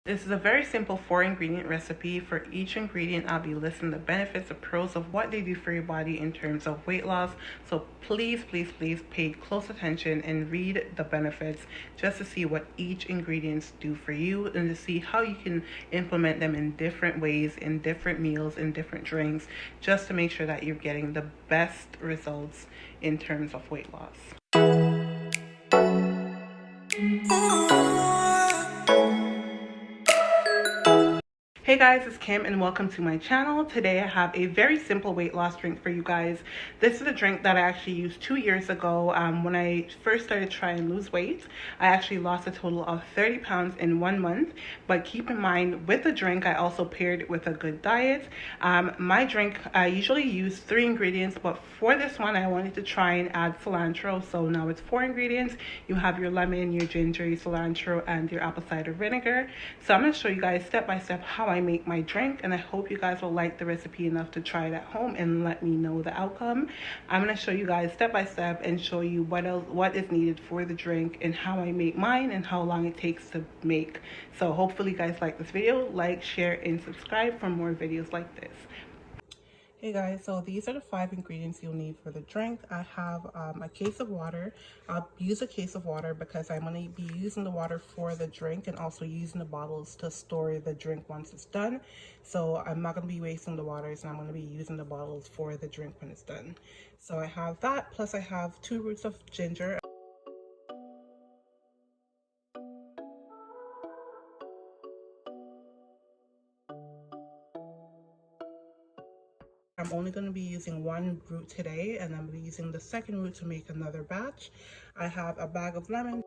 This is a very simple 4 ingredient recipe. For each ingredient, I'll be listing the benefits, the pros of what they do for your body in terms of weight loss. So please, please, please pay close attention and read the benefits just to see what each ingredients do for you and to see how you can implement them in different ways, in different meals, in different drinks, just to make sure that you're getting the best results in terms of weight loss. Hey guys, it's Kim and welcome to my channel. Today I have a very simple weight loss drink for you guys. This is a drink that I actually used 2 years ago when I first started trying to lose weight. I actually lost a total of 30 pounds in 1 month, but keep in mind with the drink I also paired it with a good diet. My drink, I usually use 3 ingredients, but for this one I wanted to try and add cilantro, so now it's 4 ingredients. You have your lemon, your ginger, your cilantro, and your apple cider vinegar. So I'm going to show you guys step by step how I make my drink, and I hope you guys will like the recipe enough to try it at home and let me know the outcome. I'm going to show you guys step by step and show you what is needed for the drink and how I make mine and how long it takes to make. So hopefully you guys like this video. Like, share, and subscribe for more videos like this. Hey guys, so these are the 5 ingredients you'll need for the drink. I have a case of water. I'll use a case of water because I'm going to be using the water for the drink and also using the bottles to store the drink once it's done. So I'm not going to be wasting the waters, and I'm going to be using the bottles for the drink when it's done. So I have that, plus I have 2 roots of ginger. I'm only going to be using 1 root today, and I'm using the second root to make another batch. I have a bag of lemon.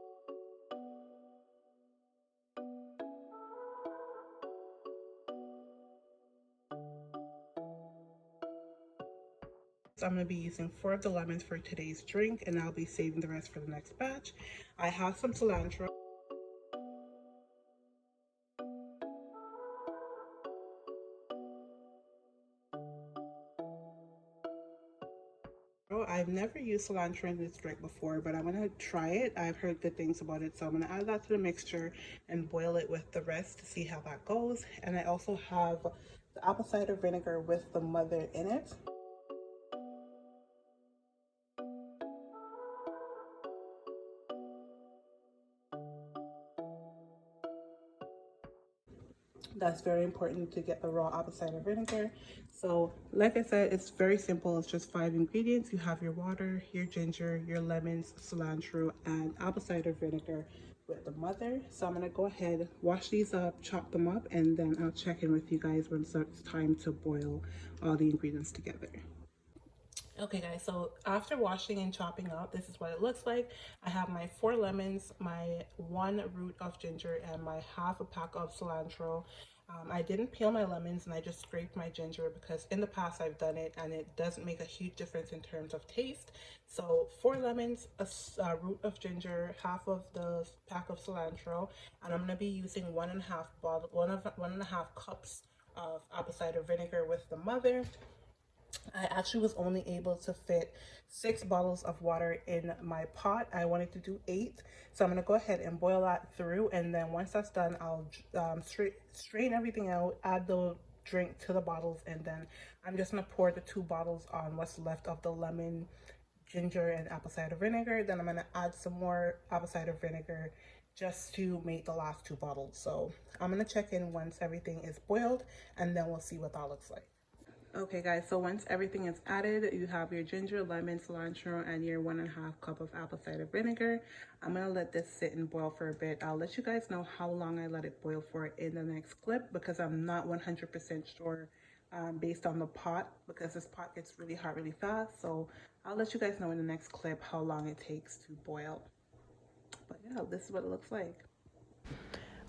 So I'm going to be using 4 of the lemons for today's drink, and I'll be saving the rest for the next batch. I have some cilantro. I've never used cilantro in this drink before, but I'm going to try it. I've heard good things about it, so I'm going to add that to the mixture and boil it with the rest to see how that goes. And I also have the apple cider vinegar with the mother in it. That's very important to get the raw apple cider vinegar. So like I said, it's very simple. It's just 5 ingredients. You have your water, your ginger, your lemons, cilantro, and apple cider vinegar with the mother. So I'm gonna go ahead, wash these up, chop them up, and then I'll check in with you guys when it's time to boil all the ingredients together. Okay guys, so after washing and chopping up, this is what it looks like. I have my 4 lemons, my 1 root of ginger, and my half a pack of cilantro. I didn't peel my lemons and I just scraped my ginger because in the past I've done it and it doesn't make a huge difference in terms of taste. So 4 lemons, a root of ginger, half of the pack of cilantro, and I'm going to be using 1.5 cups of apple cider vinegar with the mother. I actually was only able to fit 6 bottles of water in my pot. I wanted to do 8, so I'm going to go ahead and boil that through, and then once that's done, I'll strain everything out, add the drink to the bottles, and then I'm just going to pour the 2 bottles on what's left of the lemon, ginger, and apple cider vinegar. Then I'm going to add some more apple cider vinegar just to make the last 2 bottles. So I'm going to check in once everything is boiled, and then we'll see what that looks like. Okay guys, so once everything is added, you have your ginger, lemon, cilantro, and your 1.5 cup of apple cider vinegar. I'm gonna let this sit and boil for a bit. I'll let you guys know how long I let it boil for in the next clip because I'm not 100% sure based on the pot, because this pot gets really hot really fast. So I'll let you guys know in the next clip how long it takes to boil. But yeah, this is what it looks like.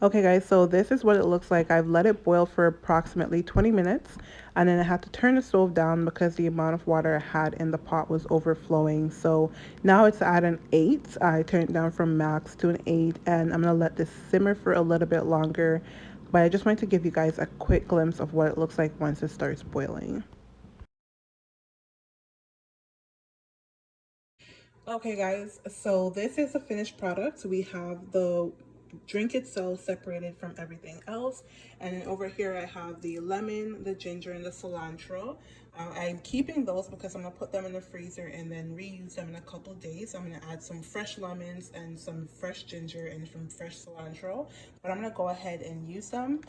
Okay guys, so this is what it looks like. I've let it boil for approximately 20 minutes, and then I had to turn the stove down because the amount of water I had in the pot was overflowing. So now it's at an 8. I turned it down from max to an 8, and I'm going to let this simmer for a little bit longer. But I just wanted to give you guys a quick glimpse of what it looks like once it starts boiling. Okay guys, so this is the finished product. We have the drink itself separated from everything else. And then over here I have the lemon, the ginger, and the cilantro. I'm keeping those because I'm gonna put them in the freezer and then reuse them in a couple days. I'm gonna add some fresh lemons and some fresh ginger and some fresh cilantro, but I'm gonna go ahead and use them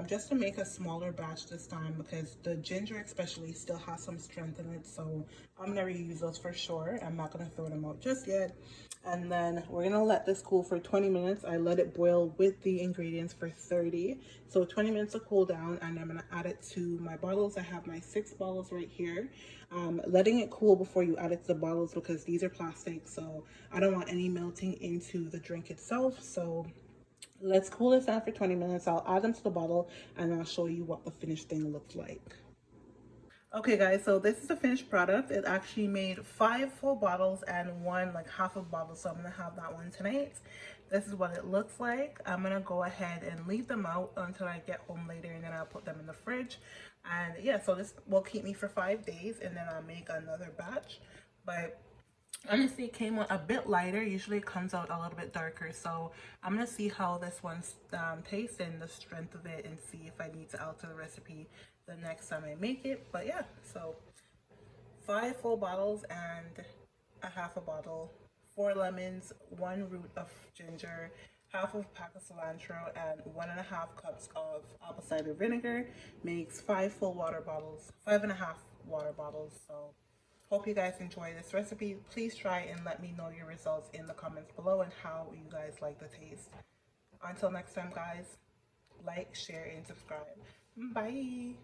just to make a smaller batch this time, because the ginger especially still has some strength in it. So I'm gonna reuse those for sure. I'm not gonna throw them out just yet. And then we're gonna let this cool for 20 minutes. I let it boil with the ingredients for 30. So 20 minutes to cool down, and I'm gonna add it to my bottles. I have my 6 bottles right here. Letting it cool before you add it to the bottles, because these are plastic, so I don't want any melting into the drink itself. So let's cool this down for 20 minutes. I'll add them to the bottle and I'll show you what the finished thing looks like. Okay guys, so this is the finished product. It actually made 5 full bottles and 1 like half a bottle, so I'm gonna have that one tonight. This is what it looks like. I'm gonna go ahead and leave them out until I get home later, and then I'll put them in the fridge. And yeah, so this will keep me for 5 days, and then I'll make another batch. But honestly, it came out a bit lighter. Usually it comes out a little bit darker, so I'm gonna see how this one tastes and the strength of it, and see if I need to alter the recipe the next time I make it. But yeah, so 5 full bottles and a half a bottle, 4 lemons, 1 root of ginger, half of pack of cilantro, and 1.5 cups of apple cider vinegar makes 5 full water bottles, 5.5 water bottles. So hope you guys enjoy this recipe. Please try and let me know your results in the comments below and how you guys like the taste. Until next time guys, like, share, and subscribe. Bye.